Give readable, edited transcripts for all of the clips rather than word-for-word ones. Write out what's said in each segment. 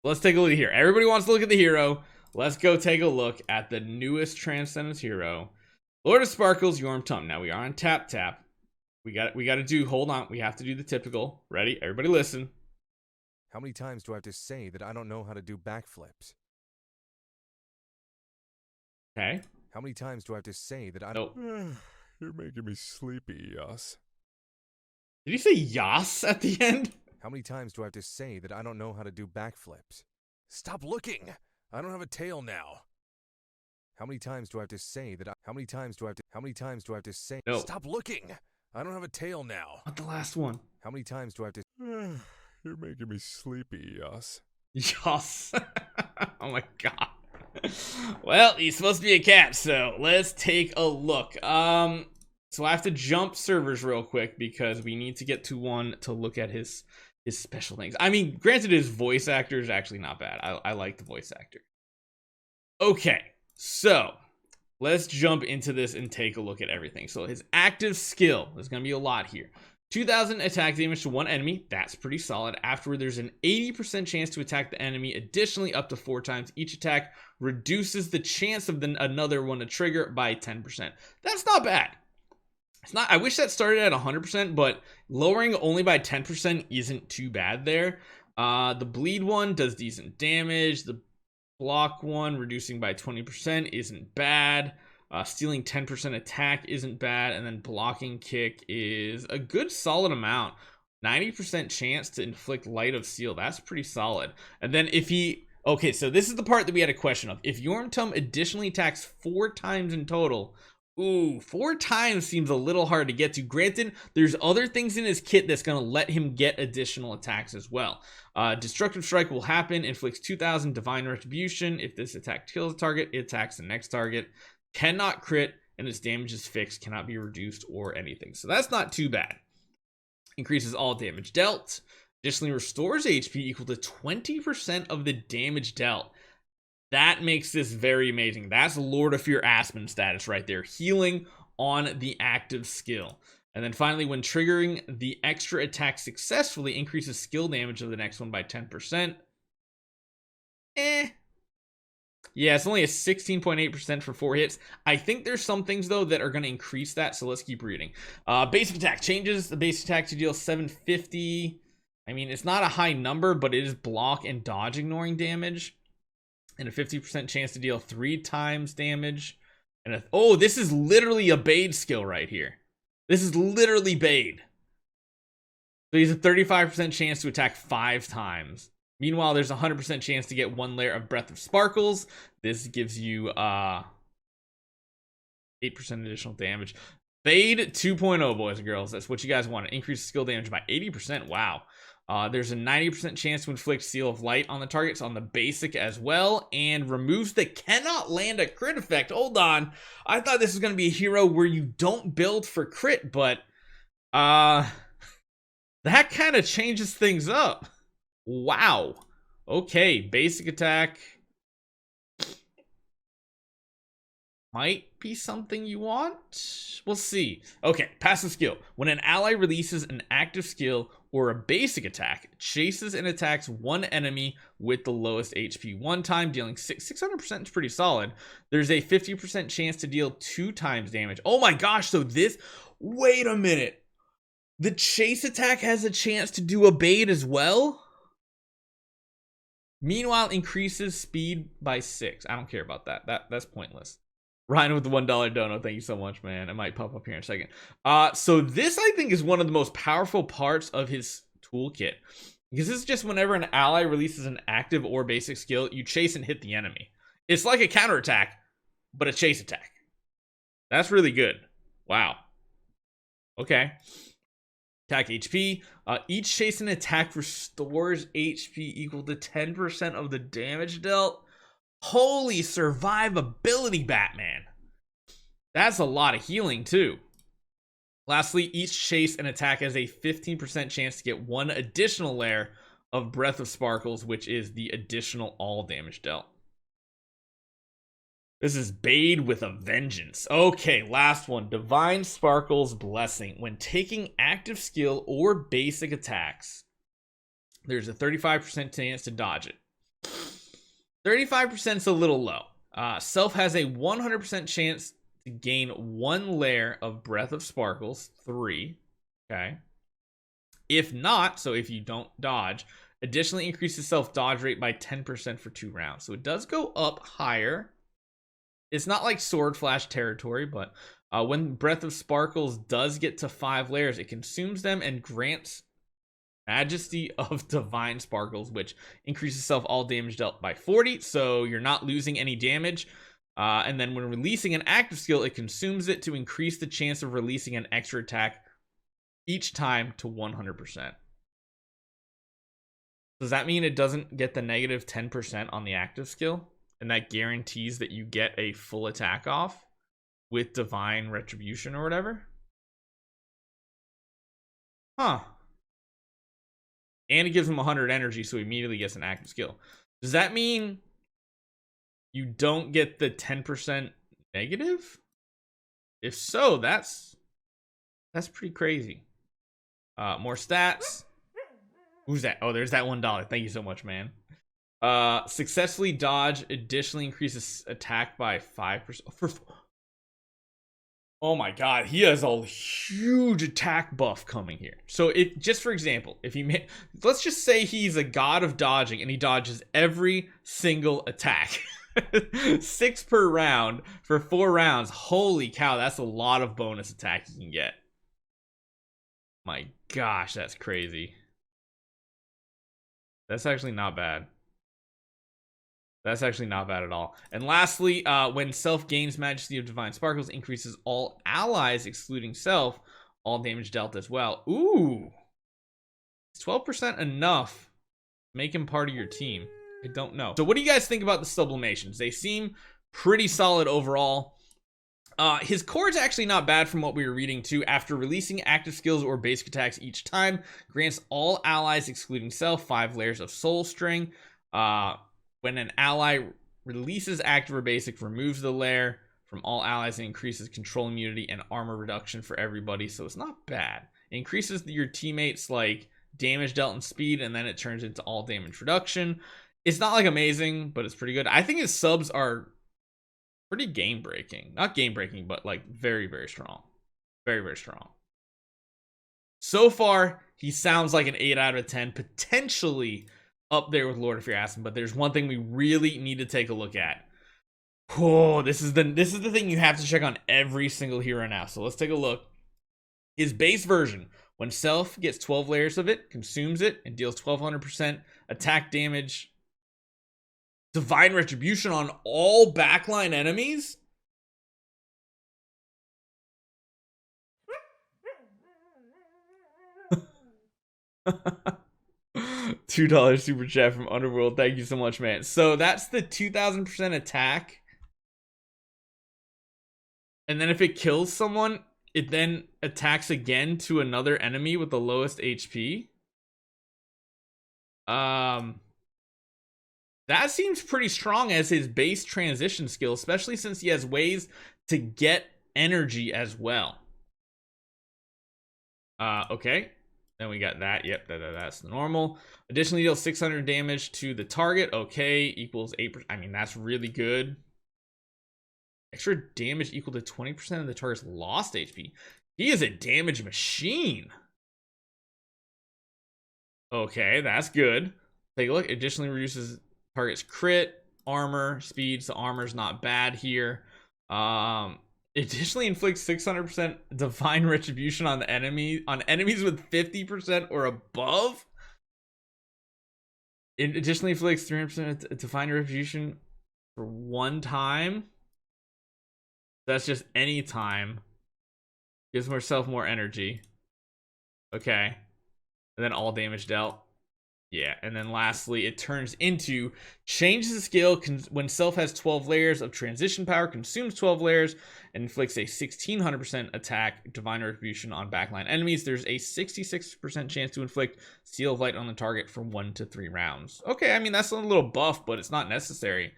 Let's take a look here. Everybody wants to look at the hero. Let's go take a look at the newest Transcendence hero, Lord of Sparkles, Yorhm. Now we are on tap. We got to do, hold on. We have to do the typical. Ready? Everybody listen. How many times do I have to say that I don't know how to do backflips? Okay. How many times do I have to say that I don't... You're making me sleepy, Yas. Did you say Yas at the end? How many times do I have to say that I don't know how to do backflips? Stop looking! I don't have a tail now. How many times do I have to say that How many times do I have to say... No. Stop looking! I don't have a tail now. Not the last one. How many times do I have to... You're making me sleepy, Yas. Yas. Oh my god. Well, he's supposed to be a cat, so let's take a look. So I have to jump servers real quick because we need to get to one to look at his special things. I mean, granted, his voice actor is actually not bad. I like the voice actor. Okay, so let's jump into this and take a look at everything. So his active skill, there's going to be a lot here. 2,000 attack damage to one enemy. That's pretty solid. Afterward, there's an 80% chance to attack the enemy. Additionally, up to 4 times each attack reduces the chance of another one to trigger by 10%. That's not bad. It's not. I wish that started at 100%, but lowering only by 10% isn't too bad there. The bleed one does decent damage. The block one, reducing by 20%, isn't bad. Stealing 10% attack isn't bad, and then blocking kick is a good solid amount. 90% chance to inflict light of seal. That's pretty solid. And then if he... Okay, so this is the part that we had a question of. If Yorhm additionally attacks 4 times in total... Ooh, 4 times seems a little hard to get to. Granted, there's other things in his kit that's going to let him get additional attacks as well. Destructive Strike will happen. Inflicts 2,000 Divine Retribution. If this attack kills a target, it attacks the next target. Cannot crit, and its damage is fixed, cannot be reduced or anything. So that's not too bad. Increases all damage dealt. Additionally, restores HP equal to 20% of the damage dealt. That makes this very amazing. That's Lord of Fear Aspen status right there. Healing on the active skill. And then finally, when triggering the extra attack successfully, increases skill damage of the next one by 10%. Yeah, it's only a 16.8% for 4 hits. I think there's some things, though, that are going to increase that, so let's keep reading. Basic attack changes the basic attack to deal 750. I mean, it's not a high number, but it is block and dodge ignoring damage. And a 50% chance to deal 3 times damage. And oh, this is literally a Bade skill right here. This is literally Bade. So he's a 35% chance to attack 5 times. Meanwhile, there's a 100% chance to get 1 layer of Breath of Sparkles. This gives you 8% additional damage. Bade 2.0, boys and girls. That's what you guys want. Increase skill damage by 80%. Wow. There's a 90% chance to inflict Seal of Light on the targets on the basic as well. And removes the cannot land a crit effect. Hold on. I thought this was going to be a hero where you don't build for crit, but that kind of changes things up. Wow. Okay, basic attack might be something you want. We'll see. Okay, passive skill. When an ally releases an active skill or a basic attack, chases and attacks one enemy with the lowest HP 1 time, dealing 600% is pretty solid. There's a 50% chance to deal 2 times damage. Oh my gosh, so this... Wait a minute. The chase attack has a chance to do a bait as well? Meanwhile, increases speed by 6. I don't care about that. That's pointless. Ryan with the $1 dono. Thank you so much, man. It might pop up here in a second. So this, I think, is one of the most powerful parts of his toolkit. Because this is just whenever an ally releases an active or basic skill, you chase and hit the enemy. It's like a counterattack, but a chase attack. That's really good. Wow. Okay. Attack HP. Each chase and attack restores HP equal to 10% of the damage dealt. Holy survivability, Batman. That's a lot of healing, too. Lastly, each chase and attack has a 15% chance to get 1 additional layer of Breath of Sparkles, which is the additional all damage dealt. This is Bade with a vengeance. Okay, last one. Divine Sparkles Blessing. When taking active skill or basic attacks, there's a 35% chance to dodge it. 35% is a little low. Self has a 100% chance to gain 1 layer of Breath of Sparkles, 3. Okay. If not, so if you don't dodge, additionally increases self dodge rate by 10% for 2 rounds. So it does go up higher. It's not like Sword Flash territory, but when Breath of Sparkles does get to 5 layers, it consumes them and grants Majesty of Divine Sparkles, which increases self all damage dealt by 40, so you're not losing any damage. And then when releasing an active skill, it consumes it to increase the chance of releasing an extra attack each time to 100%. Does that mean it doesn't get the negative 10% on the active skill? And that guarantees that you get a full attack off with Divine Retribution or whatever? Huh. And it gives him 100 energy, so he immediately gets an active skill. Does that mean you don't get the 10% negative? If so, that's pretty crazy. More stats. Who's that? Oh, there's that $1. Thank you so much, man. Successfully dodge additionally increases attack by 5%. Oh my god, he has a huge attack buff coming here. So if, just for example, if he let's just say he's a god of dodging and he dodges every single attack. 6 per round for 4 rounds. Holy cow, that's a lot of bonus attack you can get. My gosh, that's crazy. That's actually not bad. That's actually not bad at all. And lastly, when self gains Majesty of Divine Sparkles, increases all allies, excluding self, all damage dealt as well. Ooh. Is 12% enough to make him part of your team? I don't know. So what do you guys think about the sublimations? They seem pretty solid overall. His core is actually not bad from what we were reading too. After releasing active skills or basic attacks each time, grants all allies, excluding self, 5 layers of soul string. When an ally releases active or basic, removes the layer from all allies and increases control immunity and armor reduction for everybody. So it's not bad. It increases your teammates like damage dealt and speed, and then it turns into all damage reduction. It's not like amazing, but it's pretty good. I think his subs are pretty game breaking. Not game breaking, but like very, very strong. Very, very strong. So far, he sounds like an 8 out of 10, potentially up there with Lord of Fear Aspen, but there's one thing we really need to take a look at. Oh, this is the thing you have to check on every single hero now. So let's take a look. His base version, when self gets 12 layers of it, consumes it, and deals 1200% attack damage, Divine Retribution on all backline enemies. $2 super chat from Underworld. Thank you so much, man. So that's the 2000% attack. And then if it kills someone, it then attacks again to another enemy with the lowest HP. That seems pretty strong as his base transition skill, especially since he has ways to get energy as well. Okay. Then we got that. Yep, that's normal. Additionally, deals 600 damage to the target. Okay, equals 8%. I mean, that's really good. Extra damage equal to 20% of the target's lost HP. He is a damage machine. Okay, that's good. Take a look. Additionally, reduces target's crit, armor, speed. So armor's not bad here. Additionally, inflicts 600% Divine Retribution on the enemy enemies with 50% or above. It additionally inflicts 300% Divine Retribution for 1 time. That's just any time. Gives myself more energy. Okay. And then all damage dealt. Yeah, and then lastly, it turns into changes the skill when self has 12 layers of transition power, consumes 12 layers, and inflicts a 1600% attack Divine Retribution on backline enemies. There's a 66% chance to inflict Seal of Light on the target for 1 to 3 rounds. Okay, I mean, that's a little buff, but it's not necessary.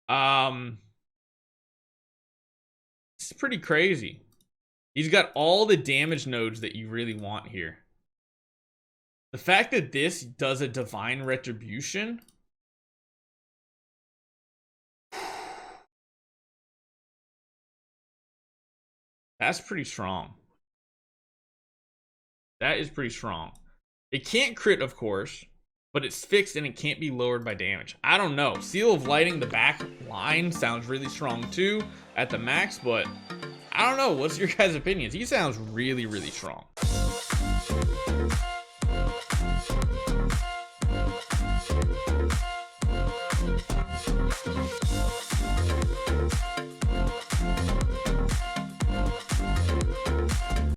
It's pretty crazy. He's got all the damage nodes that you really want here. The fact that this does a Divine Retribution That's pretty strong. That is pretty strong. It can't crit, of course, but it's fixed and it can't be lowered by damage. I don't know. Seal of Lighting the back line sounds really strong too at the max, but I don't know. What's your guys' opinions? He sounds really, really strong.